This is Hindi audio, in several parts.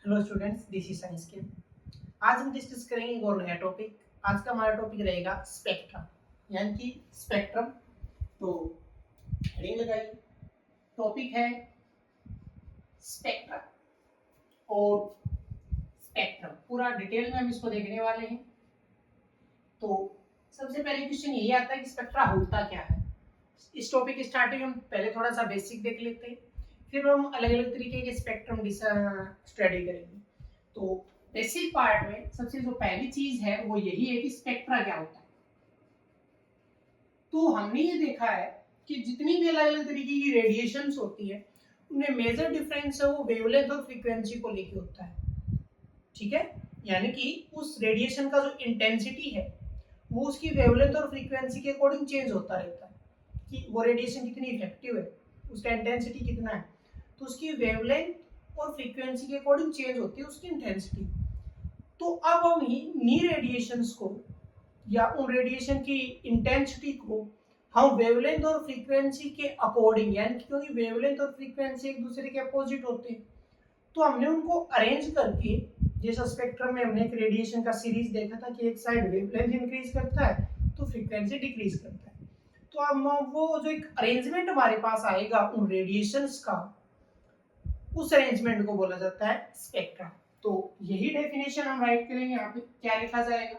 Hello students, this is science के। आज हम डिस्कस करेंगे एक और नया टॉपिक। आज का हमारा टॉपिक रहेगा स्पेक्ट्रम, यानी कि स्पेक्ट्रम। तो हेडिंग लगाइए। टॉपिक है स्पेक्ट्रम और स्पेक्ट्रम। पूरा डिटेल में हम इसको देखने वाले हैं। तो सबसे पहले क्वेश्चन यही आता है कि स्पेक्ट्रा होता क्या है। इस टॉपिक की स्टार्टिंग हम पहले थोड़ा सा बेसिक देख लेते हैं, फिर हम अलग अलग तरीके के स्पेक्ट्रम स्टडी करेंगे। तो बेसिक पार्ट में सबसे जो पहली चीज है वो यही है कि स्पेक्ट्रा क्या होता है। तो हमने ये देखा है कि जितनी भी अलग अलग तरीके की रेडिएशंस होती है उनमें मेजर डिफरेंस है वो वेवलेंथ और फ्रीक्वेंसी को लेके होता है। ठीक है, यानी कि उस रेडिएशन का जो इंटेंसिटी है वो उसकी वेवलेंथ और फ्रीक्वेंसी के अकॉर्डिंग चेंज होता रहता है कि वो रेडिएशन कितनी इफेक्टिव है, उसका इंटेंसिटी कितना है। तो उसकी वेवलेंथ और फ्रीक्वेंसी के अकॉर्डिंग चेंज होती है उसकी इंटेंसिटी। तो अब हम नी रेडिएशंस को या उन रेडिएशन की इंटेंसिटी को हम वेवलेंथ और फ्रीक्वेंसी के अकॉर्डिंग, यानी क्योंकि वेवलेंथ और फ्रीक्वेंसी एक दूसरे के अपोजिट होते हैं, तो हमने उनको अरेंज करके, जैसा स्पेक्ट्रम में हमने एक रेडिएशन का सीरीज देखा था कि एक साइड वेवलेंथ इंक्रीज करता है तो फ्रीक्वेंसी डिक्रीज करता है। तो अब वो जो एक अरेंजमेंट हमारे पास आएगा उन रेडिएशंस का, उस अरेंजमेंट को बोला जाता है स्पेक्ट्रम। तो यही डेफिनेशन हम राइट करेंगे। यहाँ पे क्या लिखा जाएगा?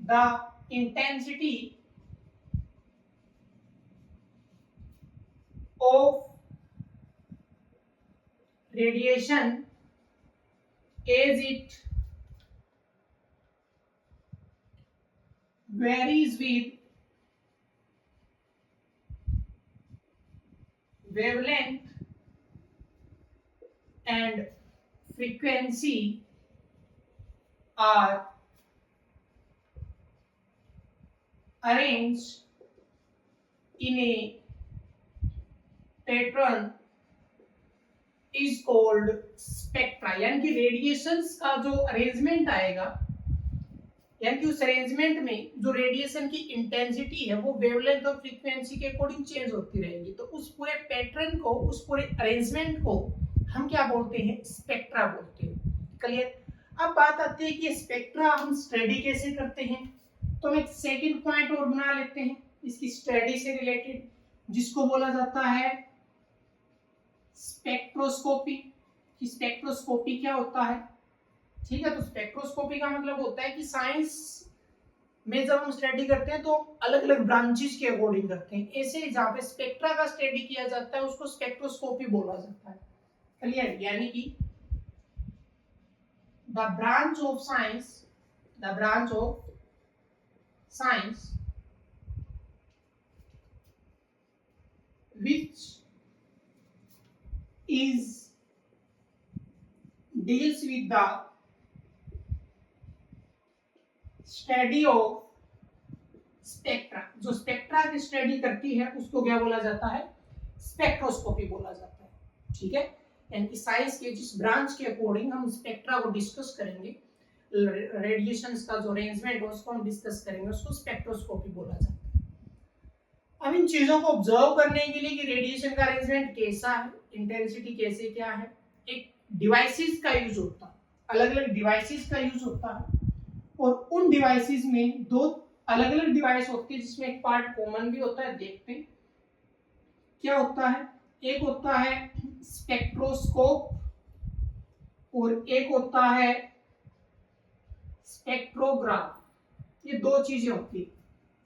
The intensity of radiation as it varies with wavelength and frequency are arranged in a pattern is called spectra। यानी कि रेडिएशंस का जो अरेंजमेंट आएगा, यानी कि उस अरेंजमेंट में जो रेडिएशन की इंटेंसिटी है वो वेवलेंथ और फ्रीक्वेंसी के अकॉर्डिंग चेंज होती रहेगी। तो उस पूरे पैटर्न को, उस पूरे अरेंजमेंट को हम क्या बोलते हैं? स्पेक्ट्रा बोलते हैं। क्लियर? अब बात आती है कि स्पेक्ट्रा हम स्टडी कैसे करते हैं। तो हम एक सेकंड पॉइंट और बना लेते हैं इसकी स्टडी से रिलेटेड, जिसको बोला जाता है स्पेक्ट्रोस्कोपी। कि स्पेक्ट्रोस्कोपी क्या होता है। ठीक है, तो स्पेक्ट्रोस्कोपी का मतलब होता है कि साइंस में जब हम स्टडी करते हैं तो अलग अलग ब्रांचेस के अकॉर्डिंग करते हैं। ऐसे जहाँ पे स्पेक्ट्रा का स्टडी किया जाता है उसको स्पेक्ट्रोस्कोपी बोला जाता है। क्लियर? यानी कि the branch of science, the branch of science which is deals with the study of spectra. जो स्पेक्ट्रा की स्टडी करती है उसको क्या बोला जाता है? स्पेक्ट्रोस्कोपी बोला जाता है। ठीक है, यानी कि साइंस के जिस ब्रांच के अकॉर्डिंग हम स्पेक्ट्रा को डिस्कस करेंगे, रेडिएशंस का जो अरेंजमेंट है उसको हम डिस्कस करेंगे, उसको स्पेक्ट्रोस्कोपी बोला जाता है। अब इन चीजों को ऑब्जर्व करने के लिए कि रेडिएशन का अरेंजमेंट कैसा है, इंटेंसिटी कैसे क्या है, एक डिवाइसेस का यूज होता है, अलग अलग डिवाइसेस का यूज होता है। और उन डिवाइसेस में दो अलग अलग डिवाइस होती है जिसमें एक पार्ट कॉमन भी होता है। देखते हैं क्या होता है। एक होता है स्पेक्ट्रोस्कोप और एक होता है स्पेक्ट्रोग्राफ। ये दो चीजें होती है,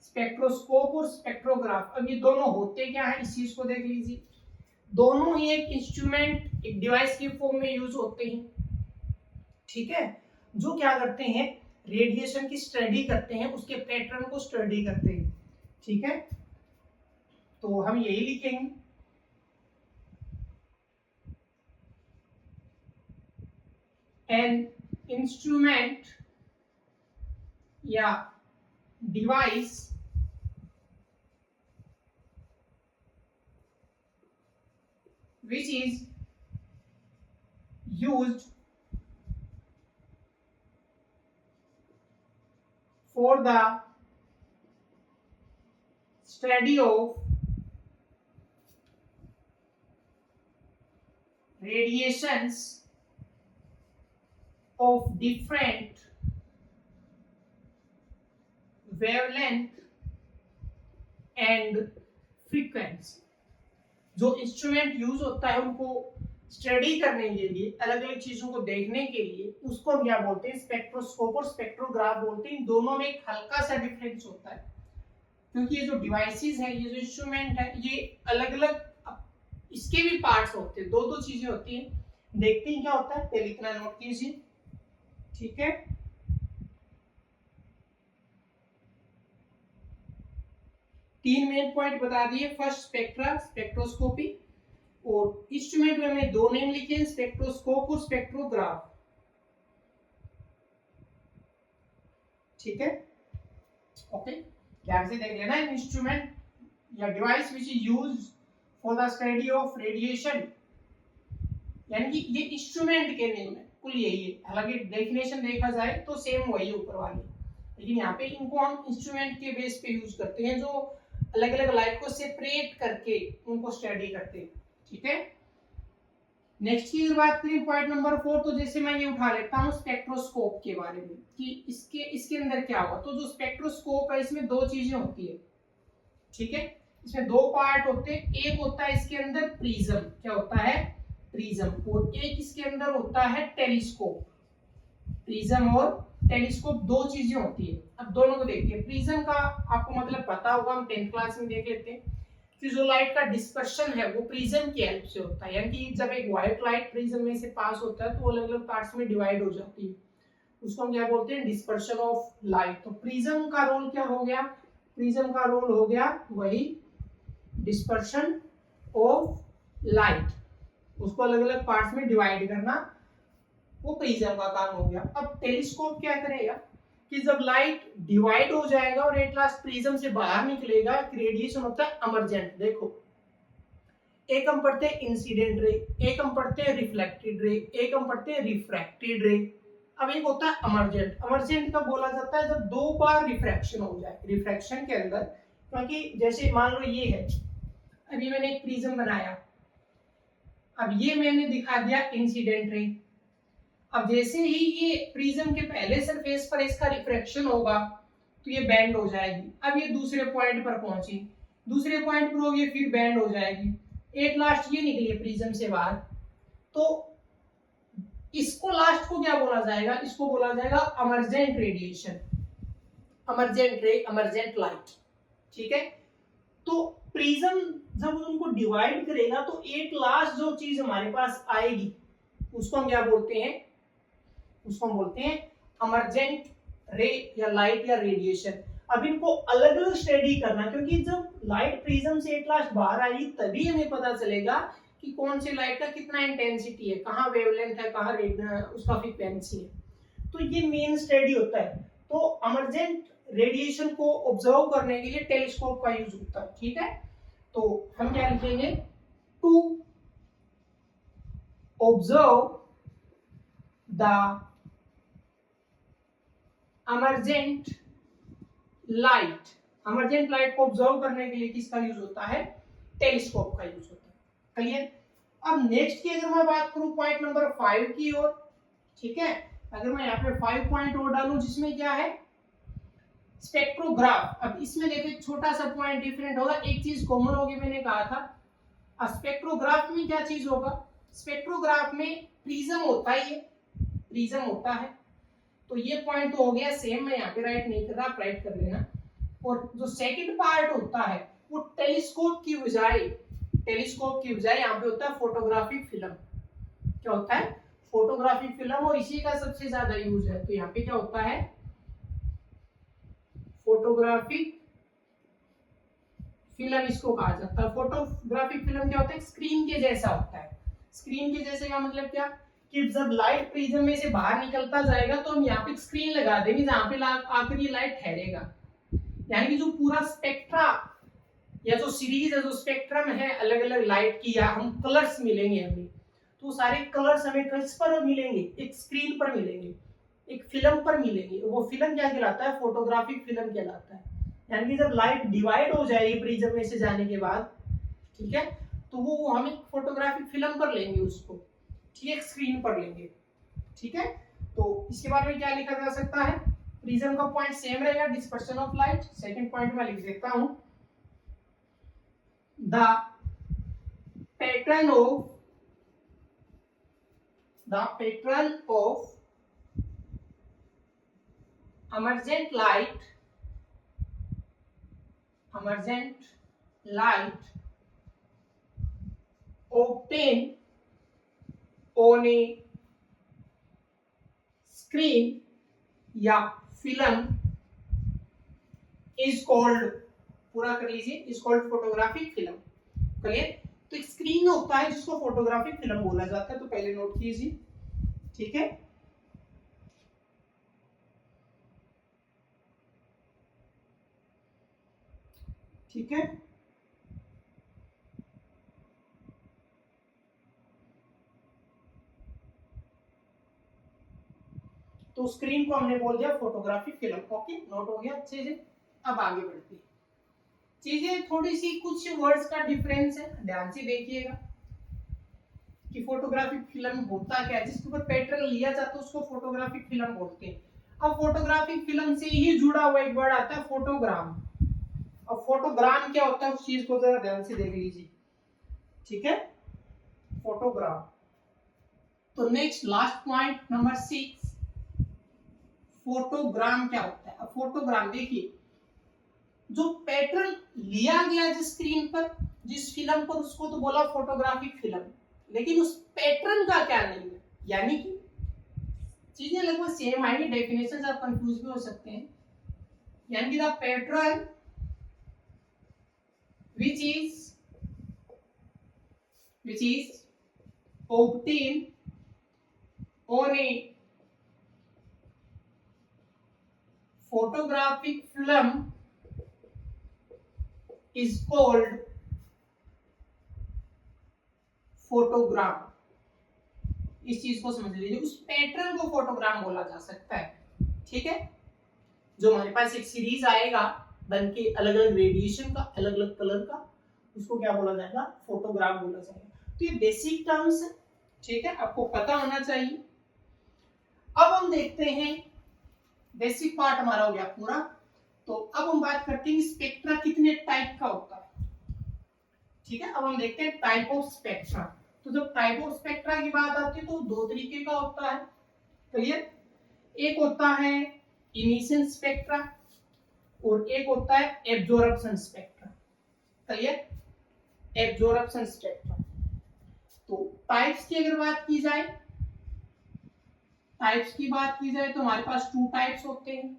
स्पेक्ट्रोस्कोप और स्पेक्ट्रोग्राफ। अब ये दोनों होते क्या है इस चीज को देख लीजिए। दोनों ही एक इंस्ट्रूमेंट, एक डिवाइस के फॉर्म में यूज होते हैं। ठीक है, जो क्या करते हैं, रेडिएशन की स्टडी करते हैं, उसके पैटर्न को स्टडी करते हैं। ठीक है, तो हम यही लिखेंगे। एन इंस्ट्रूमेंट या device which is used for the study of radiations of different wavelength and frequency। जो इंस्ट्रूमेंट यूज होता है उनको स्टडी करने के लिए, अलग अलग चीजों को देखने के लिए, उसको हम क्या बोलते हैं, स्पेक्ट्रोस्कोप और स्पेक्ट्रोग्राफ बोलते हैं। इन दोनों में एक हल्का सा डिफरेंस होता है, क्योंकि ये जो डिवाइसेस है, ये जो इंस्ट्रूमेंट है, ये अलग अलग इसके भी पार्ट्स होते हैं, दो दो चीजें होती हैं। देखते हैं क्या होता है, पहले इतना नोट कीजिए, ठीक है। तीन मेन पॉइंट बता दिए। फर्स्ट स्पेक्ट्रा, स्पेक्ट्रोस्कोपी, और इंस्ट्रूमेंट में हमने दो नेम लिखे, स्पेक्ट्रोस्कोप और स्पेक्ट्रोग्राफ, ठीक है। ओके, ध्यान से देख लेना। इंस्ट्रूमेंट या device which is used for the study of radiation, यानी कि ये इंस्ट्रूमेंट के नेम है, कुल यही है। हालांकि डेफिनेशन देखा जाए तो सेम वही ऊपर वाली, लेकिन यहाँ पे इनको हम इंस्ट्रूमेंट के बेस पे यूज करते हैं, जो अलग अलग लाइट को सेपरेट करके उनको स्टडी करते हैं, ठीक है। नेक्स्ट की बात करें, पॉइंट नंबर 4, तो जैसे मैं ये उठा लेता हूँ स्पेक्ट्रोस्कोप के बारे में कि इसके अंदर क्या हुआ। तो जो स्पेक्ट्रोस्कोप है, इसमें दो चीजें होती है, ठीक है। इसमें दो पार्ट होते हैं। एक होता है इसके अंदर प्रिज्म, क्या होता है, प्रिज्म, और एक इसके अंदर होता है टेलीस्कोप। प्रिज्म और टेलीस्कोप दो चीजें होती है। अब दोनों को देखिए। प्रिज्म का आपको मतलब पता होगा, हम 10th क्लास में देख लेते हैं कि जो लाइट का डिस्पर्शन है वो प्रिज्म की हेल्प से होता है, यानी कि जब एक व्हाइट लाइट प्रिज्म में से पास होता है तो अलग अलग पार्ट्स में डिवाइड हो जाती है, उसको हम क्या बोलते हैं, डिस्पर्शन ऑफ लाइट। तो प्रिज्म का रोल क्या हो गया, प्रिज्म का रोल हो गया वही डिस्पर्शन ऑफ लाइट, उसको अलग अलग पार्ट्स में डिवाइड करना, वो प्रिज्म का काम हो गया। अब टेलीस्कोप क्या करेगा कि जब लाइट डिवाइड हो जाएगा और एट लास्ट प्रिज्म से बाहर निकलेगा, रेडिएशन होता है इमर्जेंट। देखो, एक हम पढ़ते हैं इंसिडेंट रे, एक हम पढ़ते हैं रिफ्लेक्टेड रे, एक हम पढ़ते हैं रिफ्रैक्टेड रे। अब एक होता है इमर्जेंट। इमर्जेंट कब बोला जाता है, जब दो बार रिफ्रैक्शन हो जाए रिफ्रैक्शन के अंदर। क्योंकि जैसे मान लो ये है, अभी मैंने एक प्रिज्म बनाया, अब ये मैंने दिखा दिया इंसिडेंट रे। अब जैसे ही ये प्रिज्म के पहले सरफेस पर इसका रिफ्रैक्शन होगा तो ये बैंड हो जाएगी। अब ये दूसरे पॉइंट पर पहुंची, दूसरे पॉइंट पर होगी, फिर बैंड हो जाएगी, एक लास्ट ये निकली प्रिज्म से बाहर। तो इसको लास्ट को क्या बोला जाएगा, इसको बोला जाएगा इमर्जेंट रेडिएशन, इमर्जेंट रे, इमर्जेंट लाइट, ठीक है। तो प्रिज्म जब उनको डिवाइड करेगा तो एक लास्ट जो चीज हमारे पास आएगी उसको हम क्या बोलते हैं, उसको हम बोलते हैं इमर्जेंट रे या लाइट या रेडिएशन। अब इनको अलग अलग स्टडी करना, क्योंकि जब लाइट प्रिज्म से एट लास्ट बाहर आएगी तभी हमें पता चलेगा कि कौन सी लाइट का कितना इंटेंसिटी है, कहाँ वेवलेंथ है, कहाँ उसका फ्रीक्वेंसी है। तो ये मेन स्टडी होता है। तो इमर्जेंट रेडिएशन को ऑब्जर्व करने के लिए टेलीस्कोप का यूज होता है, ठीक है। तो हम क्या लिखेंगे, to observe the emergent light, emergent light को ऑब्जर्व करने के लिए किसका यूज होता है, टेलीस्कोप का यूज होता है। क्लियर। अब नेक्स्ट की अगर मैं बात करूं पॉइंट नंबर 5 की ओर, ठीक है, अगर मैं यहाँ पे 5 पॉइंट और डालूं जिसमें क्या है, स्पेक्ट्रोग्राफ। अब इसमें देखो एक छोटा सा पॉइंट डिफरेंट होगा, एक चीज कॉमन होगी, मैंने कहा था। स्पेक्ट्रोग्राफ में क्या चीज होगा, स्पेक्ट्रोग्राफ में प्रिज्म होता है, ये प्रिज्म होता है। तो ये पॉइंट तो हो गया सेम, मैं यहाँ पे राइट नहीं कर रहा, आप राइट कर लेना। और जो सेकंड पार्ट होता है वो टेलीस्कोप की बजाय, टेलीस्कोप की बजाय यहाँ पे होता है फोटोग्राफिक फिल्म। क्या होता है, फोटोग्राफिक फिल्म, और इसी का सबसे ज्यादा यूज है। तो यहाँ पे क्या होता है, फोटोग्राफिक फिल्म इसको कहा जाता है। फोटोग्राफिक फिल्म क्या होता है, स्क्रीन के जैसा होता है। स्क्रीन के जैसे का मतलब क्या, कि जब लाइट प्रिज्म में से बाहर निकलता जाएगा तो हम यहाँ पे स्क्रीन लगा देंगे जहां पे आकर ये लाइट ठहरेगा। यानी कि जो पूरा स्पेक्ट्रा या जो सीरीज है, जो स्पेक्ट्रम है अलग अलग लाइट की, या हम कलर्स मिलेंगे हमें, तो सारे कलर्स हमें किस पर मिलेंगे, एक स्क्रीन पर मिलेंगे, एक फिल्म पर मिलेंगे। वो फिल्म क्या कहलाता है, फोटोग्राफिक फिल्म कहलाता है। यानी कि जब लाइट डिवाइड हो जाएगी प्रिज्म में से जाने के बाद, ठीक है, तो वो हम एक फोटोग्राफिक फिल्म पर लेंगे उसको, ठीक है, स्क्रीन पर लेंगे, ठीक है। तो इसके बारे में क्या लिखा जा सकता है, प्रिज्म का पॉइंट सेम रहेगा, dispersion of light. Second point में लिख देता हूं, the pattern of emergent light obtained on a screen या फिल्म इज कॉल्ड, पूरा कर लीजिए, is called photographic film. Clear? तो एक स्क्रीन होता है जिसको फोटोग्राफिक फिल्म बोला जाता है, तो पहले नोट कीजिए। ठीक है, ठीक है। तो स्क्रीन को हमने बोल दिया फोटोग्राफिक फिल्म। ओके, नोट हो गया अच्छे से। अब आगे बढ़ते हैं, चीजें थोड़ी सी कुछ वर्ड्स का डिफरेंस है, ध्यान से देखिएगा कि फोटोग्राफिक फिल्म होता क्या है। जिसके ऊपर पैटर्न लिया जाता है उसको फोटोग्राफिक फिल्म बोलते हैं। अब फोटोग्राफिक फिल्म से ही जुड़ा हुआ एक वर्ड आता है फोटोग्राम। अब फोटोग्राम क्या होता है उस चीज को जरा ध्यान से देख लीजिए। ठीक है, फोटोग्राम। तो नेक्स्ट लास्ट पॉइंट नंबर 6, फोटोग्राम क्या होता है। अब फोटोग्राम देखिए, जो पैटर्न लिया गया जिस स्क्रीन पर, जिस फिल्म पर, उसको तो बोला फोटोग्राफिक फिल्म, लेकिन उस पैटर्न का क्या नहीं है। यानी कि चीजें लगभग सेम आएगी, डेफिनेशन आप कंफ्यूज भी हो सकते हैं। यानी कि the pattern which is obtained on a photographic film is called फोटोग्राम। इस चीज को समझ लीजिए, उस पैटर्न को फोटोग्राम बोला जा सकता है। ठीक है, जो हमारे पास एक सीरीज आएगा बन के अलग अलग रेडिएशन का, अलग अलग कलर का, उसको क्या बोला जाएगा, फोटोग्राम बोला जाएगा। तो ये बेसिक टर्म्स है, ठीक है, आपको पता होना चाहिए। अब हम देखते हैं, बेसिक पार्ट हमारा हो गया पूरा। तो अब हम बात करते हैं स्पेक्ट्रा कितने टाइप का होता है। ठीक है, अब हम देखते हैं टाइप ऑफ स्पेक्ट्रा। तो जब टाइप ऑफ स्पेक्ट्रा की बात आती है तो दो तरीके का होता है। क्लियर? एक होता है इमिशन स्पेक्ट्रा और एक होता है absorption spectra. Clear? Absorption spectra. तो टाइप्स की अगर बात की जाए, तो हमारे पास 2 टाइप्स होते हैं।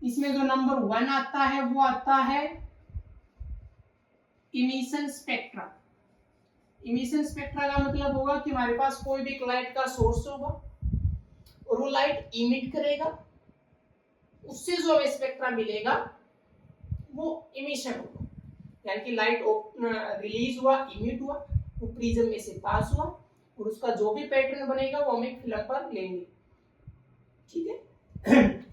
इसमें जो नंबर 1 आता है वो आता है इमिशन स्पेक्ट्रा। इमिशन स्पेक्ट्रा का मतलब होगा कि हमारे पास कोई भी लाइट का सोर्स होगा और वो लाइट इमिट करेगा, उससे जो हमें स्पेक्ट्रा मिलेगा वो इमिशन होगा। यानी कि लाइट रिलीज हुआ, इमिट हुआ, वो प्रिज्म में से पास हुआ और उसका जो भी पैटर्न बनेगा वो हम एक फिल्म पर लेंगे। ठीक है,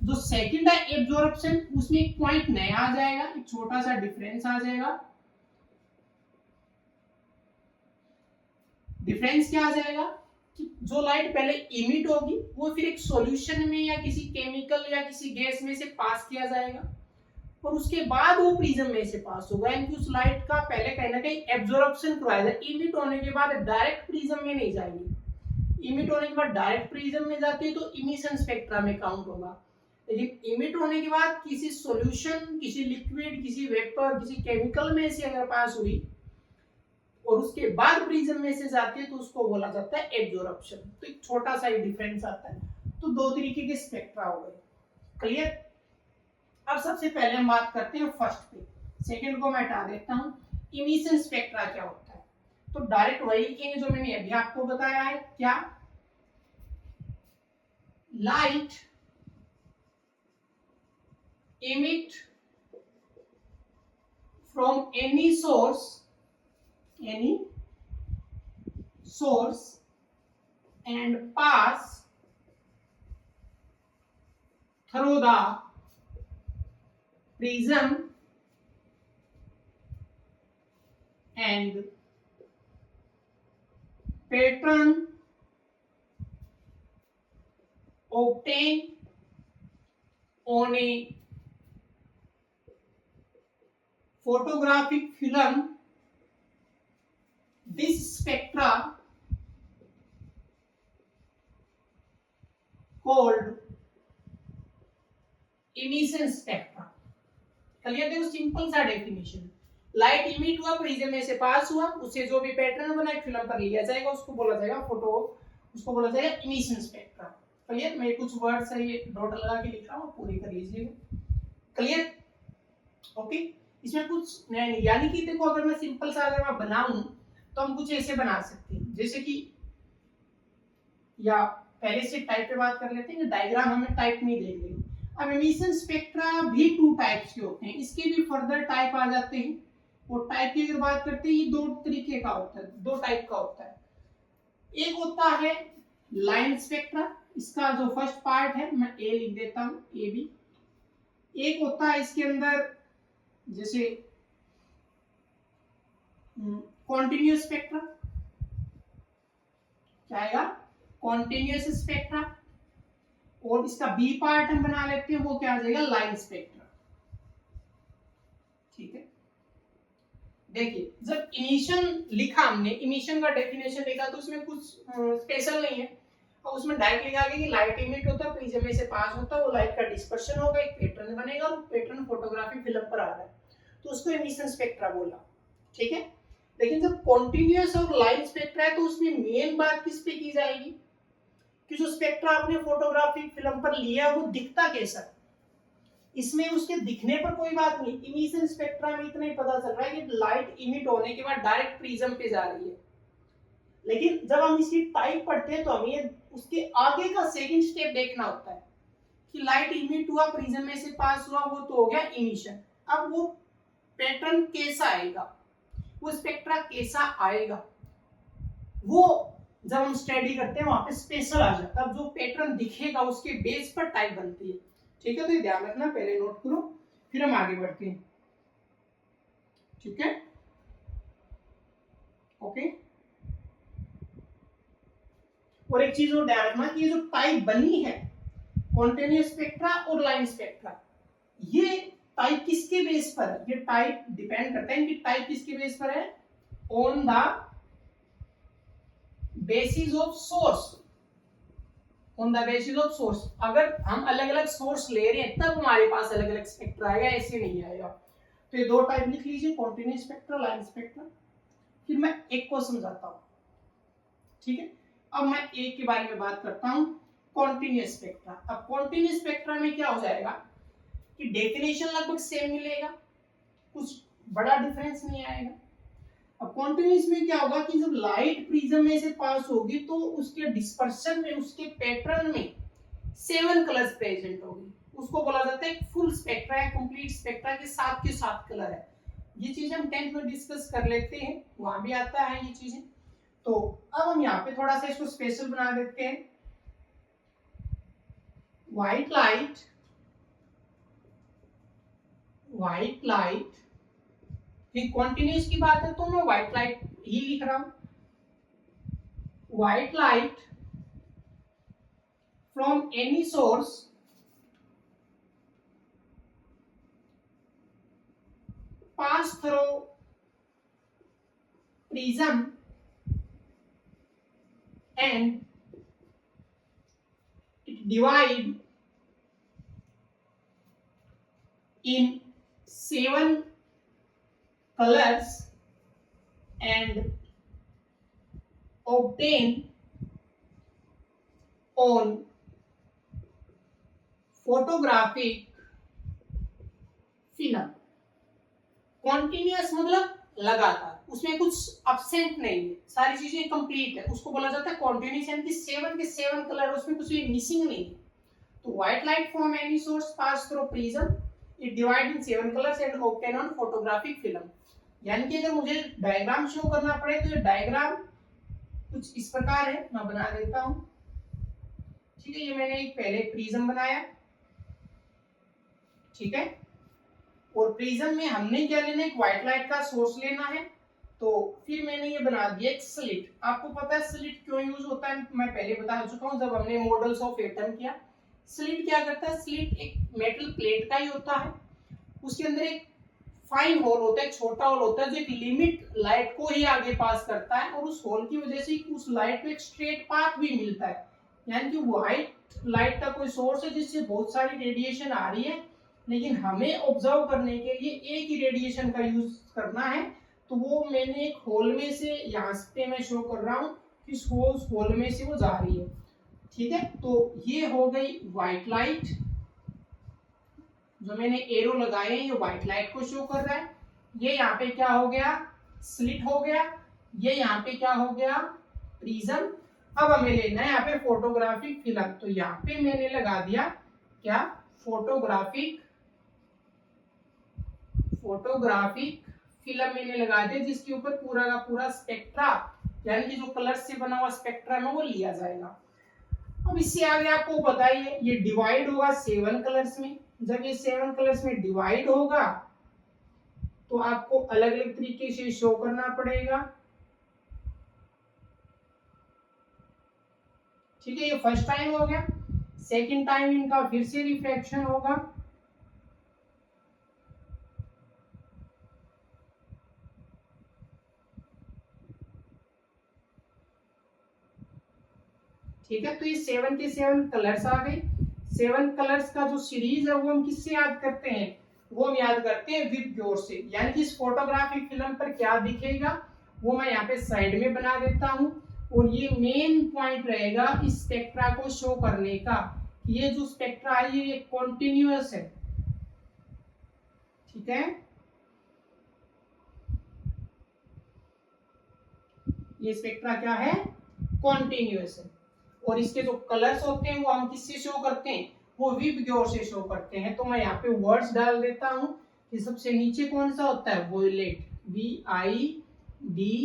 जो सेकंड है एब्जॉर्प्शन, उसमें एक पॉइंट नया आ जाएगा, एक छोटा सा डिफरेंस आ जाएगा। डिफरेंस क्या आ जाएगा कि जो लाइट पहले इमिट होगी वो फिर एक सॉल्यूशन में या किसी केमिकल या किसी गैस में से पास किया जाएगा और उसके बाद वो प्रिज्म में से पास होगा। यानी कि उस लाइट का पहले कहीं ना कहीं एब्जॉर्प्शन करवाया जाए। इमिट होने के बाद डायरेक्ट प्रिज्म में नहीं जाएगी। इमिट होने के बाद डायरेक्ट प्रिज्म में जाती है तो इमिशन स्पेक्ट्रा में काउंट होगा। लेकिन इमिट होने के बाद किसी सॉल्यूशन, किसी लिक्विड, किसी वेपर, किसी केमिकल में से अगर पास हुई और उसके बाद प्रिज्म में से जाती है तो उसको बोला जाता है एब्जॉर्प्शन। तो एक छोटा सा डिफरेंस आता है। तो दो तरीके के स्पेक्ट्रा हो गए। क्लियर? अब सबसे पहले हम बात करते हैं फर्स्ट पे, सेकंड को मैं हटा देता हूं। इमिशन स्पेक्ट्रा क्या होता है? तो डायरेक्ट वही लिखेंगे जो मैंने अभी आपको बताया है। क्या? Light emit from any source and pass through the prism and pattern obtain on a photographic film this spectra called emission spectra। Clear? देखो सिंपल सा डेफिनेशन, लाइट इमिट हुआ, प्रिज्म में से पास हुआ, उससे जो भी पैटर्न बना फिल्म पर लिया जाएगा उसको बोला जाएगा फोटो, उसको बोला जाएगा इमिशन स्पेक्ट्रा। क्लियर? मैं कुछ वर्ड से ये डॉट लगा के लिख रहा हूँ, पूरी कर लीजिएगा। क्लियर? ओके, इसमें कुछ नया नहीं, यानी कि देखो अगर मैं सिंपल सा अगर मैं बनाऊं तो हम कुछ ऐसे बना सकते हैं, जैसे कि, या पहले से टाइप पे बात कर लेते हैं, डायग्राम हमें टाइप में देख लेंगे। अब एमिशन स्पेक्ट्रा भी टू टाइप्स के होते हैं, इसके भी फर्दर टाइप आ जाते हैं। और टाइप की अगर बात करते हैं, ये दो तरीके का होता है, दो टाइप का होता है। एक होता है लाइन स्पेक्ट्रा, इसका जो फर्स्ट पार्ट है मैं ए लिख देता हूं, ए बी। एक होता है इसके अंदर जैसे कॉन्टिन्यूस स्पेक्ट्रा, क्या आएगा? Continuous spectra. और इसका बी पार्ट हम बना लेते हैं, वो क्या आ जाएगा? Line spectra. ठीक है, देखिए जब इमिशन लिखा हमने, इमिशन का डेफिनेशन लिखा तो उसमें कुछ स्पेशल नहीं है, और उसमें डायरेक्ट लिखा गया कि लाइट इमिट होता है, प्रिज्म में से पास होता है, वो लाइट का डिस्पर्शन होगा, एक पैटर्न बनेगा, और पैटर्न फोटोग्राफी फिल्म पर आ रहा है, तो उसको इमिशन स्पेक्ट्रा बोला। ठीक है, लेकिन जब कॉन्टिन्यूअस और लाइन स्पेक्ट्रा है तो उसमें मेन बात किस पे की जाएगी कि जो स्पेक्ट्रा आपने फोटोग्राफिक फिल्म पर लिया वो दिखता कैसा है। इसमें उसके दिखने पर कोई बात नहीं, इमिशन स्पेक्ट्रा में इतना ही पता चल रहा है कि लाइट इमिट होने के बाद डायरेक्ट प्रिज्म पे जा रही है। लेकिन जब हम इसकी टाइप पढ़ते हैं तो हमें उसके आगे का सेकंड स्टेप देखना होता है कि लाइट इमिट हुआ, प्रिज्म में से पास हुआ, वो तो हो गया इमिशन। अब वो पैटर्न कैसा आएगा, वो स्पेक्ट्रा कैसा आएगा, वो जब हम स्टडी करते हैं वहां पे स्पेशल आ जाता है। अब जो पैटर्न दिखेगा उसके बेस पर टाइप बनती है। ठीक है, तो ये ध्यान रखना, पहले नोट करो फिर हम आगे बढ़ते हैं। ठीक है, ओके। और एक चीज और ध्यान रखना कि ये जो टाइप बनी है कॉन्टिन्यूअस स्पेक्ट्रा और लाइन स्पेक्ट्रा, ये टाइप किसके बेस पर है? ये टाइप डिपेंड करता है कि टाइप किसके बेस पर है, on the basis of source, on the basis of source. अगर हम अलग अलग सोर्स ले रहे हैं तब हमारे पास अलग अलग स्पेक्ट्रा आएगा, ऐसे नहीं आएगा। तो ये दो टाइप लिख लीजिए, कॉन्टिन्यूअस स्पेक्ट्रा, लाइन स्पेक्ट्रा। फिर मैं एक को समझाता हूं। ठीक है, अब मैं एक के बारे में बात करता हूं, कॉन्टिन्यूअस स्पेक्ट्रा। अब कॉन्टिन्यूअस स्पेक्ट्रा में क्या हो जाएगा कि डेफिनेशन लगभग सेम मिलेगा, कुछ बड़ा डिफरेंस नहीं आएगा। अब कॉन्टिन्यूअस में क्या होगा कि जब लाइट प्रिज्म में से पास होगी तो उसके डिस्पर्शन में, उसके पैटर्न में 7 कलर्स प्रेजेंट होगी, उसको बोला जाता है फुल स्पेक्ट्रा है, कंप्लीट स्पेक्ट्रा के साथ कलर है। ये चीजें हम 10th में डिस्कस कर लेते हैं, वहां भी आता है ये चीजें। तो अब हम यहाँ पे थोड़ा सा इसको स्पेशल बना देते हैं। व्हाइट लाइट, ये कॉन्टिन्यूअस की बात है तो मैं व्हाइट लाइट ही लिख रहा हूं। White light from any source pass through prism and it divide in 7 colors and obtain on photographic film। Continuous मतलब लगातार, उसमें कुछ एब्सेंट नहीं है, सारी चीजें कंप्लीट है, उसको बोला जाता है कॉन्टिन्यूअस, यानी कि 7 के 7 कलर, उसमें कुछ भी मिसिंग नहीं है। तो white light from any source pass through prism, it divide in 7 colours and obtain on photographic film. यानी कि अगर मुझे डायग्राम शो करना पड़े तो ये डायग्राम कुछ इस प्रकार है, मैं बना देता हूं। ठीक है, ये मैंने एक पहले प्रिज्म बनाया, ठीक है, और प्रिज्म में हमने क्या लेना है, एक व्हाइट लाइट का सोर्स लेना है। तो फिर मैंने ये बना दिया एक स्लिट। आपको पता है स्लिट क्यों यूज होता है, मैं पहले बता चुका हूँ जब हमने मॉडल्स ऑफ एटम किया। स्लिट क्या करता है, स्लिट एक मेटल प्लेट का ही होता है, उसके अंदर एक फाइन होल होता है, एक छोटा होल होता है जो एक लिमिट लाइट को ही आगे पास करता है, और उस होल की वजह से उस लाइट को एक स्ट्रेट पाथ भी मिलता है। यानी कि व्हाइट लाइट का कोई सोर्स है जिससे बहुत सारी रेडिएशन आ रही है, लेकिन हमें ऑब्जर्व करने के लिए एक ही रेडिएशन का यूज करना है, तो वो मैंने एक होल में से यहाँ पे मैं शो कर रहा हूँ कि उस होल में से वो जा रही है। ठीक है, तो ये हो गई व्हाइट लाइट, जो मैंने एरो लगाए हैं ये व्हाइट लाइट को शो कर रहा है। ये यहाँ पे क्या हो गया, स्लिट हो गया। ये यहाँ पे क्या हो गया, प्रिज्म। अब हमें लेना है यहाँ पे फोटोग्राफिक फिल्म, तो यहाँ पे मैंने लगा दिया क्या, फोटोग्राफिक फिल्म मैंने लगा दिया, जिसके ऊपर पूरा का पूरा स्पेक्ट्रा यानी कि जो कलर से बना हुआ स्पेक्ट्रम है वो लिया जाएगा। अब इससे आगे आपको बताइए, ये डिवाइड होगा 7 कलर्स में। जब ये 7 कलर्स में डिवाइड होगा तो आपको अलग अलग तरीके से शो करना पड़ेगा। ठीक है, ये फर्स्ट टाइम हो गया। सेकंड टाइम इनका फिर से रिफ्रैक्शन होगा। ठीक है, तो ये 7 के 7 कलर्स आ गए। 7 कलर्स का जो सीरीज है वो हम किससे याद करते हैं, वो हम याद करते हैं विबग्योर से। यानी कि इस फोटोग्राफिक फिल्म पर क्या दिखेगा वो मैं यहाँ पे साइड में बना देता हूँ, और ये मेन पॉइंट रहेगा इस स्पेक्ट्रा को शो करने का। ये जो स्पेक्ट्रा है ये कॉन्टिन्यूअस है। ठीक है, ये स्पेक्ट्रा क्या है, कॉन्टिन्यूअस है, और इसके जो कलर्स होते हैं वो हम किससे शो करते हैं, वो विबग्योर से शो करते हैं। तो मैं यहाँ पे वर्ड्स डाल देता हूँ कि सबसे नीचे कौन सा होता है, वोयलेट, VIDGYOR।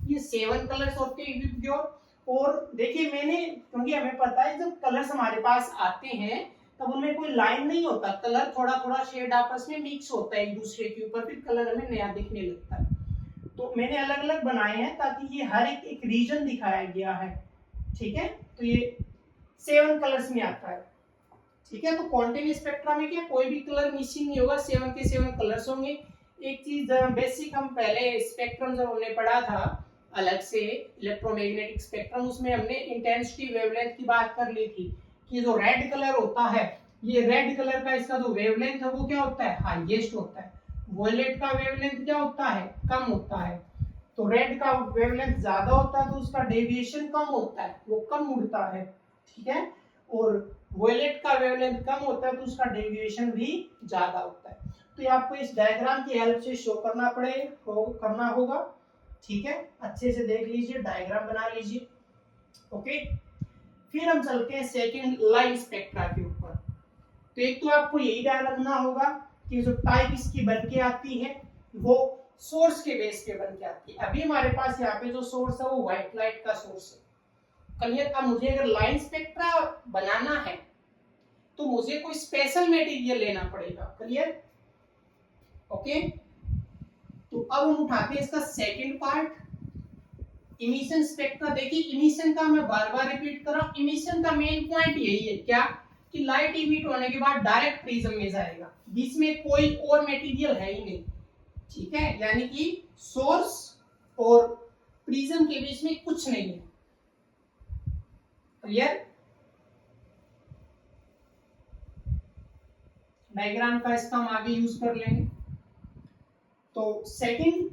ये 7 कलर्स होते हैं विबग्योर। और देखिए मैंने, क्योंकि हमें पता है जब कलर्स हमारे पास आते हैं तब उनमें कोई लाइन नहीं होता, कलर थोड़ा थोड़ा शेड आपस में मिक्स होता है एक दूसरे के ऊपर, फिर कलर हमें नया दिखने लगता है। तो मैंने अलग अलग बनाए हैं ताकि ये हर एक रीजन दिखाया गया है। ठीक है, तो ये 7 कलर्स में आता है। ठीक है, तो कॉन्टिन्यूअस स्पेक्ट्रा में क्या कोई भी कलर मिसिंग नहीं होगा, 7 के 7 कलर्स होंगे। एक चीज बेसिक हम पहले स्पेक्ट्रम जब हमने पढ़ा था अलग से, इलेक्ट्रोमैग्नेटिक स्पेक्ट्रम, उसमें हमने इंटेंसिटी वेवलेंथ की बात कर ली थी कि जो रेड कलर होता है, ये रेड कलर का इसका जो वेवलेंथ है वो क्या होता है, हाईएस्ट होता है। वॉयलेट का वेवलेंथ क्या होता है, कम होता है। तो रेड का वेवलेंथ ज्यादा होता है तो उसका डेविएशन कम होता है, वो कम उड़ता है। ठीक है, और वॉयलेट का वेवलेंथ कम होता है तो उसका डेविएशन भी ज्यादा होता है। तो ये आपको इस डायग्राम की हेल्प से शो करना करना होगा। ठीक है, अच्छे से देख लीजिए, डायग्राम बना लीजिए। ओके, फिर हम चलते हैं सेकंड लाइन स्पेक्ट्रा के ऊपर। तो एक तो आपको यही ध्यान रखना होगा कि जो टाइप इसकी बन के आती है वो सोर्स के बेस पे बन के आती है। अभी हमारे पास यहाँ पे जो सोर्स है वो व्हाइट लाइट का सोर्स है। क्लियर, अब मुझे अगर लाइन स्पेक्ट्रा बनाना है तो मुझे कोई स्पेशल मटेरियल लेना पड़ेगा। Clear, okay. तो अब हम उठाते हैं इसका सेकंड पार्ट, इमिशन स्पेक्ट्रा। देखिए इमिशन का मैं बार बार रिपीट कर रहा हूं, इमिशन का मेन पॉइंट यही है क्या, कि लाइट इमिट होने के बाद डायरेक्ट प्रिज्म में जाएगा, बीच में कोई और मटेरियल है ही नहीं। ठीक है, यानी कि सोर्स और प्रिज्म के बीच में कुछ नहीं है। क्लियर, डायग्राम का इसका हम आगे यूज कर लेंगे। तो second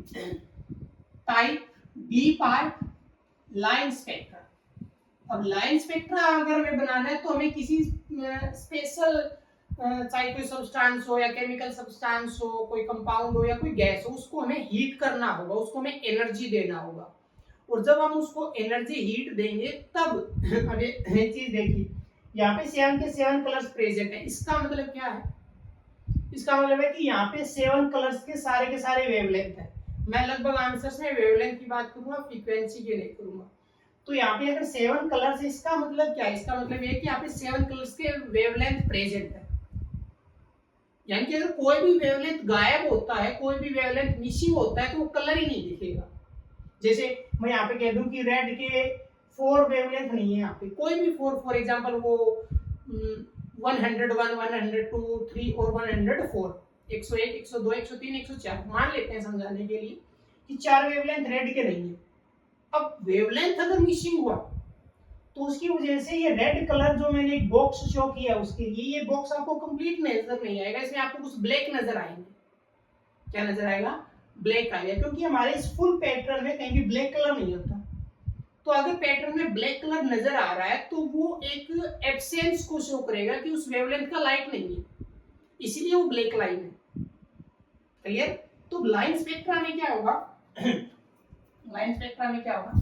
type B part, line spectra. अब लाइन स्पेक्ट्रा अगर हमें बनाना है तो हमें किसी स्पेशल, चाहे कोई सब्सटेंस हो या केमिकल सब्सटेंस हो, कोई कंपाउंड हो या कोई गैस हो, उसको हमें हीट करना होगा, उसको हमें एनर्जी देना होगा। और जब हम उसको एनर्जी हीट देंगे तब अभी ये चीज देखिए, यहाँ पे 7 के 7 कलर्स प्रेजेंट है। इसका मतलब क्या है, इसका मतलब है कि यहाँ पे 7 कलर्स के सारे वेवलेंथ है। मैं लगभग आंसर्स में वेवलेंथ की बात करूंगा, फ्रीक्वेंसी की नहीं करूंगा। तो यहाँ पे अगर 7 कलर्स है, इसका मतलब क्या है, इसका मतलब ये है कि यहाँ पे 7 कलर्स के वेवलेंथ प्रेजेंट है। यानी कि अगर कोई भी वेवलेंथ गायब होता है, कोई भी वेवलेंथ मिसिंग होता है, तो वो कलर ही नहीं दिखेगा। जैसे मैं यहाँ पे कह दूं कि रेड के 4 वेवलेंथ नहीं है, यहाँ पे कोई भी 4, फॉर एग्जांपल वो 101, 102, 3 और 104, 101, 102, 103, 104 मान लेते हैं समझाने के लिए कि 4 वेवलेंथ रेड के नहीं है। अब वेवलेंथ अगर मिसिंग हुआ तो उसकी वजह से ये रेड कलर जो मैंने एक बॉक्स शो किया उसके लिए, ये बॉक्स आपको कंप्लीट नजर नहीं आएगा, इसमें आपको कुछ ब्लैक नजर आएंगे। क्या नजर आएगा? ब्लैक आएगा, क्योंकि हमारे इस फुल पैटर्न में कहीं भी ब्लैक कलर नहीं होता। तो अगर पैटर्न में ब्लैक कलर नजर आ रहा है तो वो एक एब्सेंस को शो करेगा कि उस वेवलेंथ का लाइट नहीं है, इसलिए वो ब्लैक लाइन है। क्लियर? तो लाइन स्पेक्ट्रा में क्या होगा? लाइन स्पेक्ट्रा में क्या होगा?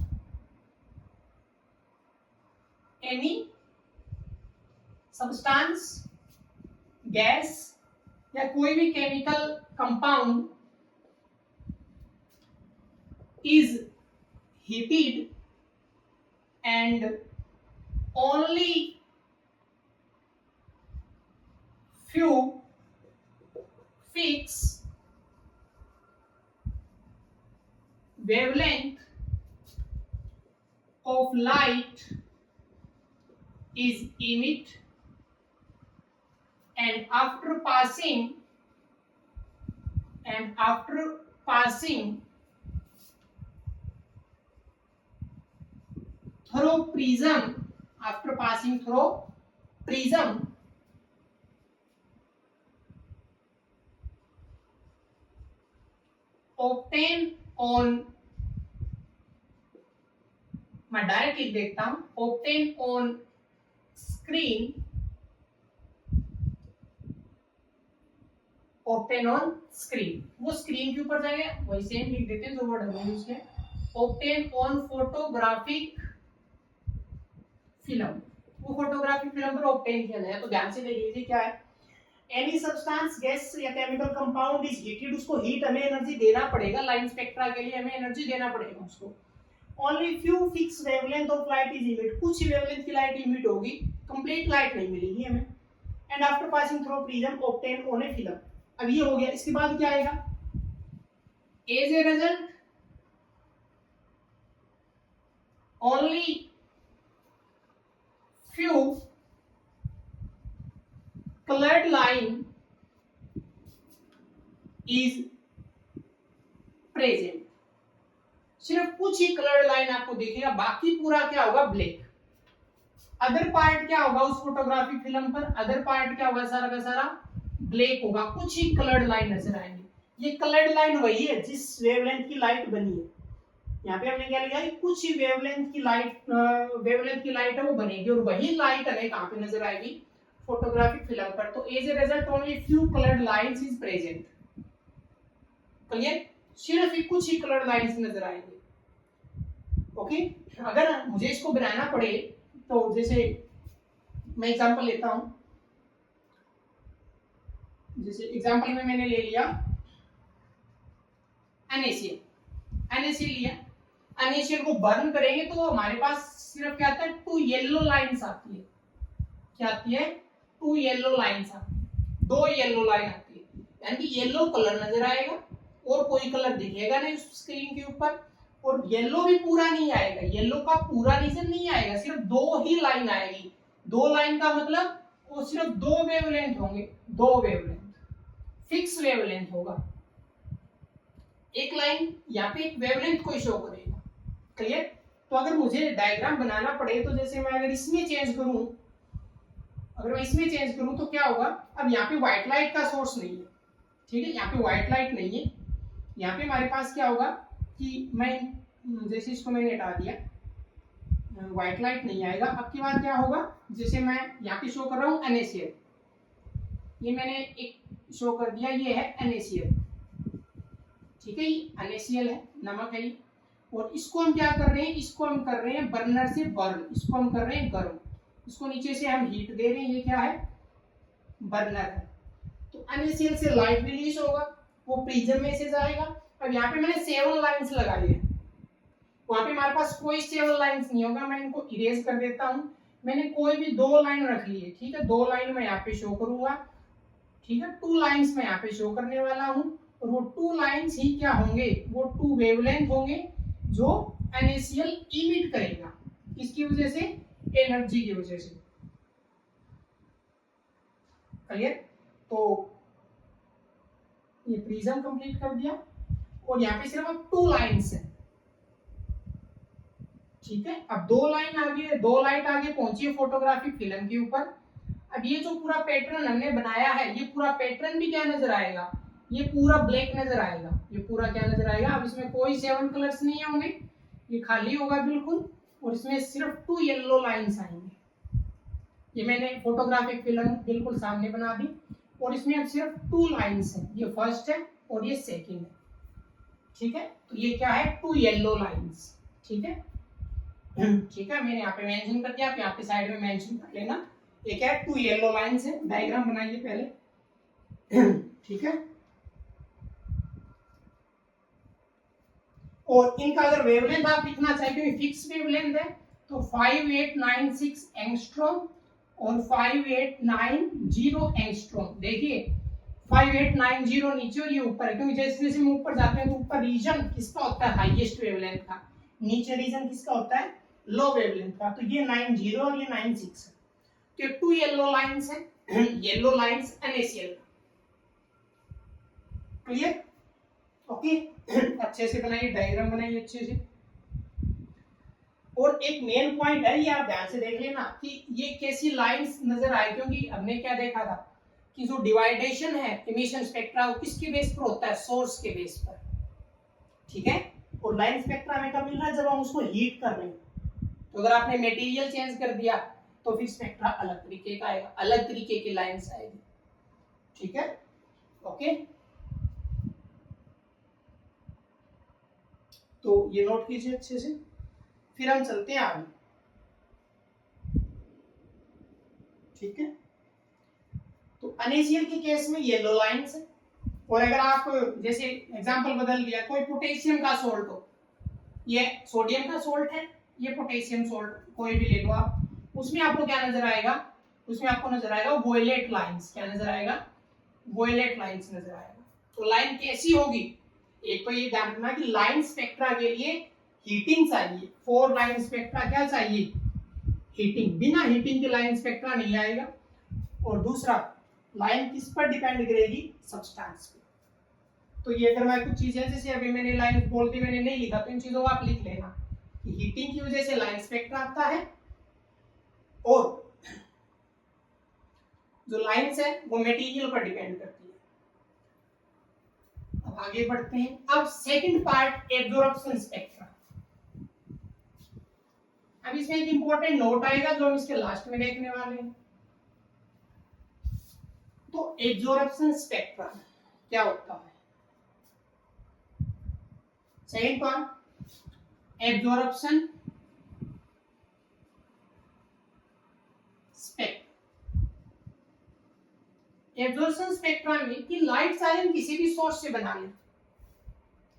एनी सब्सटेंस, गैस या कोई भी chemical compound is heated and only few fixed wavelength of light is emitted, and after passing through prism, after passing through prism, obtain on, मैं डायरेक्ट लिख देखता हूं, obtain on screen, obtain on screen, वो स्क्रीन के ऊपर जाएगा, वही सेम लिख देते हैं जो वर्ड हमने यूज किया। obtain on photographic फिल्म, वो फोटोग्राफिक फिल्म पर ऑब्टेन किया जाए। तो ध्यान से देख लीजिए क्या है, एनी सब्सटेंस, गैस या केमिकल कंपाउंड इज हीटेड, उसको हीट हमें एनर्जी देना पड़ेगा, लाइन स्पेक्ट्रा के लिए हमें एनर्जी देना पड़ेगा उसको। Only few fix wavelength of light is emit, कुछ वेवलेंथ की लाइट इमिट होगी, कंप्लीट लाइट नहीं मिलेगी हमें। And after passing through prism obtain on a film. अब ये हो गया, इसके बाद क्या आएगा? As a result only few colored line is present, सिर्फ कुछ ही कलर्ड लाइन आपको दिखेगा, बाकी पूरा क्या होगा? ब्लैक। अदर पार्ट क्या होगा उस फोटोग्राफिक फिल्म पर? अदर पार्ट क्या होगा? सारा का सारा ब्लैक होगा, कुछ ही कलर्ड लाइन नजर आएंगे। ये कलर्ड लाइन वही है जिस वेवलेंथ की लाइट बनी है। यहाँ पे हमने क्या लिखा है? कुछ ही वेवलेंथ की लाइट है वो बनेगी, और वही लाइट हमें कहाँ पे नजर आएगी? फोटोग्राफिक फिल्म पर। तो as a result only few coloured lines is present. Clear? सिर्फ ही कुछ ही कलर्ड लाइंस नजर आएंगे। ओके, अगर मुझे इसको बनाना पड़े तो जैसे मैं एग्जांपल लेता हूं, जैसे एग्जांपल में मैंने ले लिया NaCl लिया। NaCl को बर्न करेंगे तो हमारे पास सिर्फ क्या आता है? 2 येलो लाइंस आती है। क्या आती है? 2 येलो लाइंस आती है, 2 येलो लाइन आती है, यानी कि येलो कलर नजर आएगा और कोई कलर दिखेगा नहीं स्क्रीन के ऊपर, और येलो भी पूरा नहीं आएगा, येलो का पूरा रीजन नहीं आएगा, सिर्फ 2 ही लाइन आएगी। 2 लाइन का मतलब वो सिर्फ 2 वेवलेंथ होंगे, 2 वेवलेंथ, फिक्स वेवलेंथ होगा। एक लाइन यहाँ पे एक वेवलेंथ को शो करेगा। क्लियर? तो अगर मुझे डायग्राम बनाना पड़े तो जैसे मैं अगर इसमें चेंज करूं, तो क्या होगा? अब यहाँ पे व्हाइट लाइट का सोर्स नहीं है, ठीक है, यहाँ पे व्हाइट लाइट नहीं है। यहाँ पे हमारे पास क्या होगा कि मैं जैसे इसको मैंने हटा दिया, व्हाइट लाइट नहीं आएगा। अब की बात क्या होगा? जैसे मैं यहाँ पे शो कर रहा हूँ NaCl, ये मैंने एक शो कर दिया, ये है NaCl, ठीक है, ये NaCl है, नमक है ये। और इसको हम क्या कर रहे हैं? इसको हम कर रहे हैं बर्नर से बर्न, इसको हम कर रहे हैं गर्म, इसको नीचे से हम हीट दे रहे हैं, ये क्या है? बर्नर है। तो NaCl से लाइट रिलीज होगा, वो प्रिज्म में से जाएगा। अब यहाँ पे मैंने 7 लाइंस लगाई है, वहां पे हमारे पास कोई 7 लाइंस नहीं होगा, मैं इनको इरेज कर देता हूँ। मैंने कोई भी 2 लाइन रख ली है, ठीक है, 2 लाइन मैं यहाँ पे शो करूंगा, ठीक है, 2 लाइंस मैं यहाँ पे शो करने वाला हूँ और वो 2 लाइंस ही क्या होंगे, वो 2 वेवलेंथ होंगे जो NaCl इमिट करेगा। किसकी वजह से? एनर्जी की वजह से। क्लियर? तो ये प्रिज्म कंप्लीट कर दिया और यहाँ पे सिर्फ अब 2 लाइंस है। ठीक है, अब 2 लाइन आगे, 2 लाइट आगे पहुंची है फोटोग्राफिक फिल्म के ऊपर। अब ये जो पूरा पैटर्न हमने बनाया है, ये पूरा पैटर्न भी क्या नजर आएगा, ये पूरा ब्लैक नजर आएगा। ये पूरा क्या नजर आएगा? अब इसमें कोई 7 कलर्स नहीं होंगे, ये खाली होगा बिल्कुल, और इसमें सिर्फ 2 येलो लाइंस आएंगे। ये मैंने फोटोग्राफिक फिल्म बिल्कुल सामने बना दी और इसमें अब सिर्फ 2 लाइंस हैं, ये फर्स्ट है और ये सेकंड है। ठीक है, तो ये क्या है? 2 येलो लाइंस। ठीक है, ठीक है, मैंने यहाँ पे मेंशन कर दिया, आप यहाँ पे साइड में मेंशन कर लेना। ये क्या है? 2 येलो लाइंस है। डायग्राम बनाइए पहले। ठीक है, और इनका अगर वेवलेंथ आप लिखना चाहे, क्योंकि फिक्स वेवलेंथ है, तो 5896 एंगस्ट्रॉम और 5890 एंगस्ट्रॉम। देखिए 5890 नीचे और ये ऊपर है, क्योंकि जैसे जैसे हम ऊपर जाते हैं तो ऊपर रीजन किसका होता है? हाईएस्ट वेवलेंथ का। नीचे रीजन किसका होता है? लो वेवलेंथ का। तो ये 90 और ये 96 है। तो 2 येलो लाइंस है, yellow lines NaCl। Clear? Okay, अच्छे से बनाइए, डायग्राम बनाइए अच्छे से। और एक मेन पॉइंट है, ये आप ध्यान से देख लेना कि ये कैसी लाइंस नजर आए, क्योंकि हमने क्या देखा था कि जो डिवाइडेशन है इमिशन स्पेक्ट्रा, वो किसके बेस पर होता है? सोर्स के बेस पर। ठीक है, और लाइन स्पेक्ट्रा हमें कब मिल रहा है? जब हम उसको हीट कर रहे हैं। तो अगर आपने मटेरियल चेंज कर दिया तो फिर स्पेक्ट्रा अलग तरीके का आएगा, अलग तरीके की लाइंस आएगी। ठीक है, ओके, तो ये नोट कीजिए अच्छे से। फिर हम चलते हैं आगे। ठीक है, तो NaCl के केस में येलो लाइंस है। और अगर आप जैसे एग्जांपल बदल लिया, कोई पोटेशियम का सोल्ट हो, ये सोडियम का सोल्ट है, ये पोटेशियम सोल्ट, कोई भी ले लो आप, उसमें आपको क्या नजर आएगा? उसमें आपको नजर आएगा वोयलेट लाइंस। क्या नजर आएगा? वोयलेट लाइंस नजर आएगा। तो लाइन कैसी होगी? एक तो ये ध्यान रखना कि लाइन स्पेक्ट्रा के लिए हीटिंग चाहिए। 4 लाइन स्पेक्ट्रा क्या चाहिए? हीटिंग। बिना हीटिंग के लाइन स्पेक्ट्रा नहीं आएगा। और दूसरा, लाइन किस पर डिपेंड करेगी? सब्सटेंस पे। तो ये अगर मैं कुछ चीजें, जैसे अभी मैंने लाइन बोलते मैंने नहीं लिखा, तो इन चीजों को आप लिख लेना कि हीटिंग की वजह से लाइन स्पेक्ट्रा आता है, और जो लाइंस है वो मटेरियल पर डिपेंड करती है। अब आगे बढ़ते हैं। अब सेकंड पार्ट, एब्जॉर्प्शन स्पेक्ट्रा। अब इसमें एक इंपॉर्टेंट नोट आएगा जो हम इसके लास्ट में देखने वाले हैं। तो एब्जॉर्प्शन स्पेक्ट्रा क्या होता है? Second part, absorption spectra. Absorption spectra में कि लाइट चाहे हम किसी भी सोर्स से बना लें,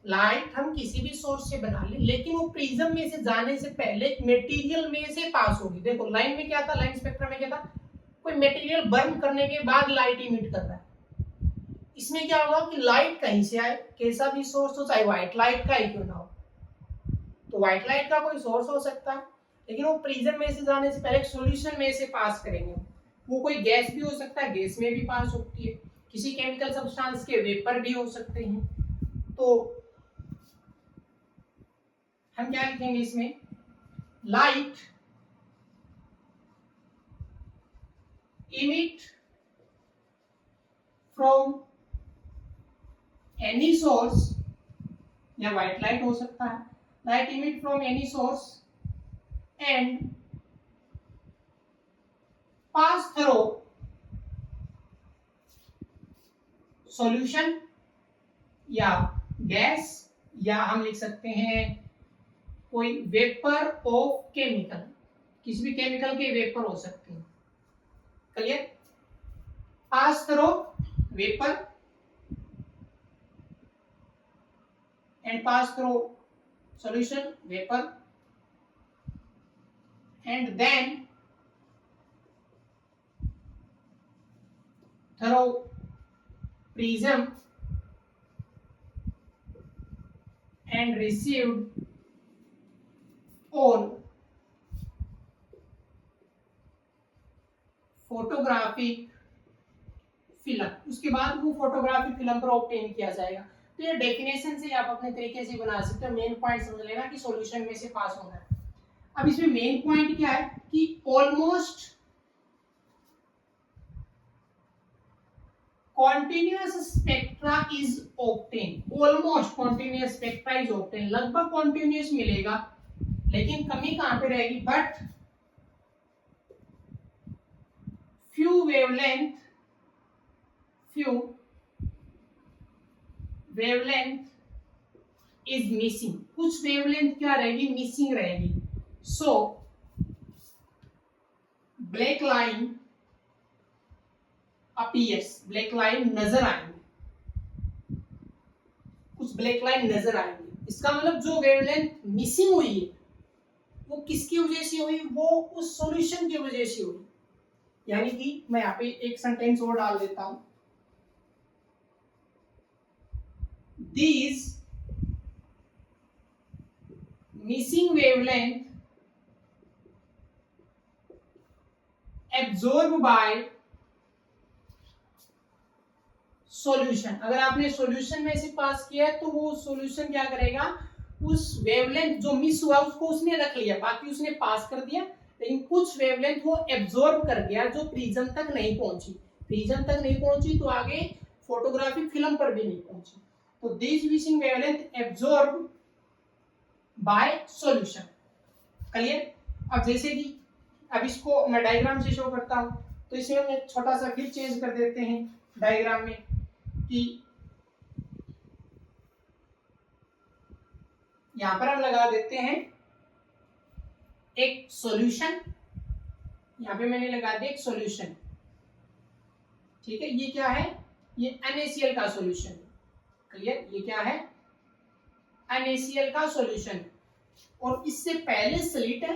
लाइट हम किसी भी सोर्स से बना लें, लेकिन वो प्रिज्म में से जाने से पहले मटेरियल में से पास होगी। देखो लाइन में क्या था, लाइन स्पेक्ट्रा में क्या था? कोई मटेरियल बर्न करने के बाद लाइट इमिट कर रहा है। इसमें क्या होगा कि लाइट कहीं से आए, कैसा भी सोर्स हो, चाहे व्हाइट लाइट का ही क्यों ना हो, तो व्हाइट लाइट का कोई सोर्स हो सकता है, लेकिन वो प्रिज्म में से जाने से पहले एक सॉल्यूशन में से पास करेंगे। वो कोई गैस भी हो सकता है, गैस में भी पास होती है, किसी केमिकल सब्सटेंस के वेपर भी हो सकते हैं। तो हम क्या लिखेंगे इसमें? Light emit from any source, या व्हाइट लाइट हो सकता है, light emit from any source and pass through solution या गैस, या हम लिख सकते हैं कोई वेपर ऑफ केमिकल, किसी भी केमिकल के वेपर हो सकते हैं। Clear? Pass through vapour and pass through solution vapor and then through prism and received on photographic film, उसके बाद वो फोटोग्राफिक फिल्म पर ऑब्टेन किया जाएगा। तो ये डेफिनेशन से आप अपने तरीके से बना सकते हो। मेन पॉइंट समझ लेना कि सॉल्यूशन में से पास होना है। अब इसमें मेन पॉइंट क्या है कि almost continuous spectra is obtained, almost continuous spectra is obtained, लगभग continuous मिलेगा, लेकिन कमी कहां पे रहेगी, but few wavelength is missing, कुछ wavelength क्या रहेगी, मिसिंग रहेगी। so black line appears, black line नजर आएंगे, कुछ ब्लैक लाइन नजर आएंगे। इसका मतलब जो वेवलेंथ मिसिंग हुई है वो किसकी वजह से हुई, वो उस सॉल्यूशन की वजह से हुई। यानी कि मैं यहाँ पे एक सेंटेंस और डाल देता हूं, these missing wavelength absorbed by solution. अगर आपने सॉल्यूशन में से पास किया है तो वो सॉल्यूशन क्या करेगा, उस वेवलेंथ जो मिस हुआ उसको उसने रख लिया, बाकी उसने पास कर दिया, लेकिन कुछ वेवलेंथ वो एब्जॉर्ब कर गया जो प्रिज्म तक नहीं पहुंची। प्रिज्म तक नहीं पहुंची तो आगे फोटोग्राफिक फिल्म पर भी नहीं पहुंची। तो this missing wavelength absorb by solution. Clear. अब जैसे कि अब इसको मैं डायग्राम से शो करता हूं, तो इसे हम एक छोटा सा फिर चेंज कर देते हैं डायग्राम में कि यहां पर हम लगा देते हैं एक सॉल्यूशन, यहां पे मैंने लगा दिया एक सॉल्यूशन। ठीक है, ये क्या है, ये NaCl का सॉल्यूशन। क्लियर, ये क्या है, NaCl का सॉल्यूशन, और इससे पहले स्लिट है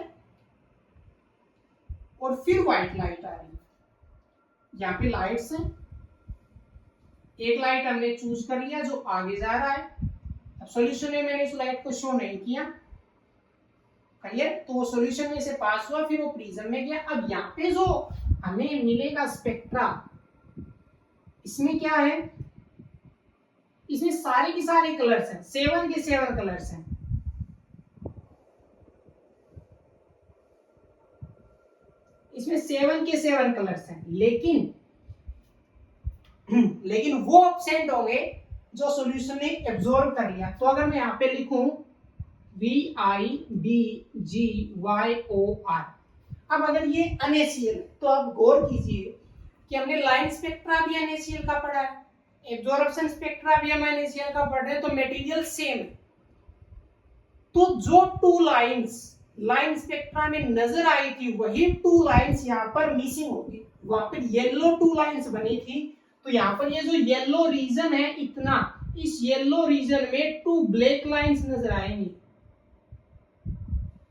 और फिर व्हाइट लाइट आ रही है। यहाँ पे लाइट्स हैं, एक लाइट हमने चूज कर लिया जो आगे जा रहा है। अब सॉल्यूशन में मैंने इस लाइट को शो नहीं किया। क्लियर, तो वो सॉल्यूशन में से पास हुआ, फिर वो प्रिज्म में गया। अब यहाँ पे जो हमें मिलेगा स्पेक्ट्रा, इसमें क्या है, इसमें सारे के सारे कलर्स हैं, 7 के 7 कलर्स हैं। इसमें 7 के 7 कलर्स हैं, लेकिन वो एब्सेंट होंगे जो सॉल्यूशन ने एब्जॉर्ब कर लिया। तो अगर मैं यहाँ पे लिखूं VIBGYOR, अब अगर ये NaCl, तो आप गौर कीजिए कि हमने लाइन स्पेक्ट्रा भी NaCl का पढ़ा है, एब्जॉर्प्शन स्पेक्ट्रा भी हम NaCl का पढ़ रहे हैं, तो मटेरियल सेम है। तो जो 2 लाइंस लाइन स्पेक्ट्रा में नजर आई थी, वही 2 लाइंस यहाँ पर मिसिंग होगी। वहां पर येलो 2 लाइंस बनी थी, तो यहाँ पर ये जो येलो रीजन है इतना, इस येलो रीजन में 2 ब्लैक लाइंस नजर आएंगी।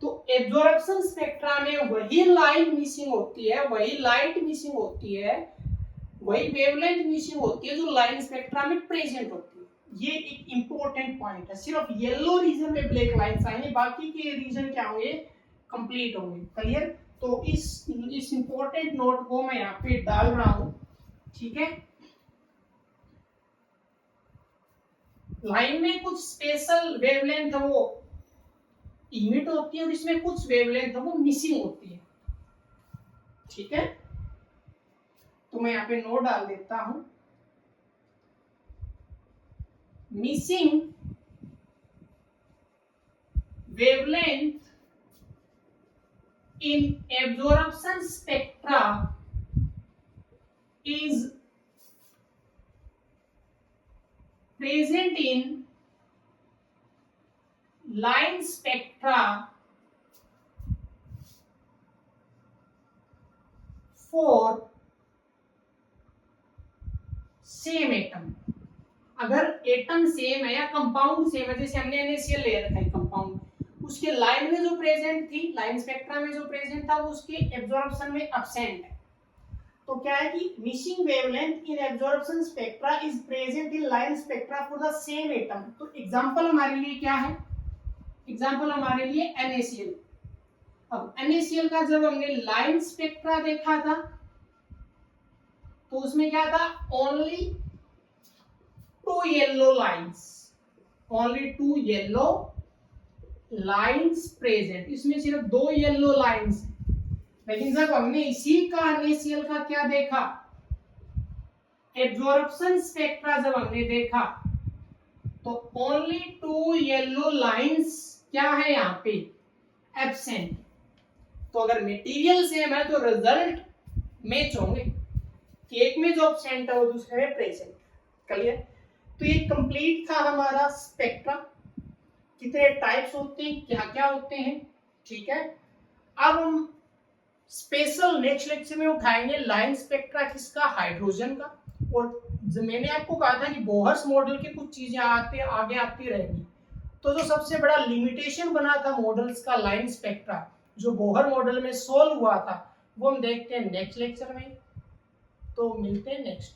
तो एब्जॉर्प्शन स्पेक्ट्रा में वही लाइन मिसिंग होती है, वही लाइट मिसिंग होती है, वही वेवलेंथ मिसिंग होती है जो लाइन स्पेक्ट्रा में प्रेजेंट होती है। ये एक इंपॉर्टेंट पॉइंट है। सिर्फ येलो रीजन में ब्लैक लाइंस आएंगे, बाकी के रीजन क्या होंगे, कंप्लीट होंगे। क्लियर। तो इस इंपॉर्टेंट नोट को मैं यहाँ पे डाल रहा हूं। ठीक है, लाइन में कुछ स्पेशल वेवलेंथ है वो इमिट होती है, और इसमें कुछ वेवलेंथ है वो मिसिंग होती है। ठीक है, तो मैं यहाँ पे नोट डाल देता हूं, missing wavelength in absorption spectra is present in line spectra for same atom। अगर एटम सेम है या कंपाउंड सेम है, जैसे हमने NaCl ले रखा है कंपाउंड, उसके लाइन में जो प्रेजेंट थी, लाइन स्पेक्ट्रा में जो प्रेजेंट था, वो उसके एब्जॉर्प्शन में एब्सेंट है। तो क्या है कि missing wavelength in absorption spectra is present in line spectra for the same atom. तो एग्जांपल हमारे लिए क्या है, एग्जांपल हमारे लिए NaCl। अब NaCl का जब हमने लाइन स्पेक्ट्रा देखा था तो उसमें क्या था, only 2 yellow lines, only 2 yellow lines present, इसमें सिर्फ 2 येलो लाइंस। लेकिन जब हमने इसी का NaCl का क्या देखा, एब्जॉर्प्शन स्पेक्ट्रा जब हमने देखा तो ओनली 2 येलो लाइंस क्या है यहाँ पे, एब्सेंट। तो अगर मटेरियल सेम है तो रिजल्ट मैच होंगे कि एक में जो एब्सेंट है वो दूसरे में प्रेजेंट। क्लियर? तो ये कंप्लीट था हमारा स्पेक्ट्रा, कितने टाइप्स होते हैं, क्या क्या होते हैं। ठीक है, अब हम स्पेशल नेक्स्ट लेक्चर में उठाएंगे लाइन स्पेक्ट्रा किसका, हाइड्रोजन का। और मैंने आपको कहा था कि बोहर्स मॉडल के कुछ चीजें आगे आती रहेंगी। तो जो सबसे बड़ा लिमिटेशन बना था मॉडल्स का लाइन स्पेक्ट्रा, जो बोहर मॉडल में सोल्व हुआ था, वो हम देखते हैं नेक्स्ट लेक्चर में। तो मिलते हैं नेक्स्ट।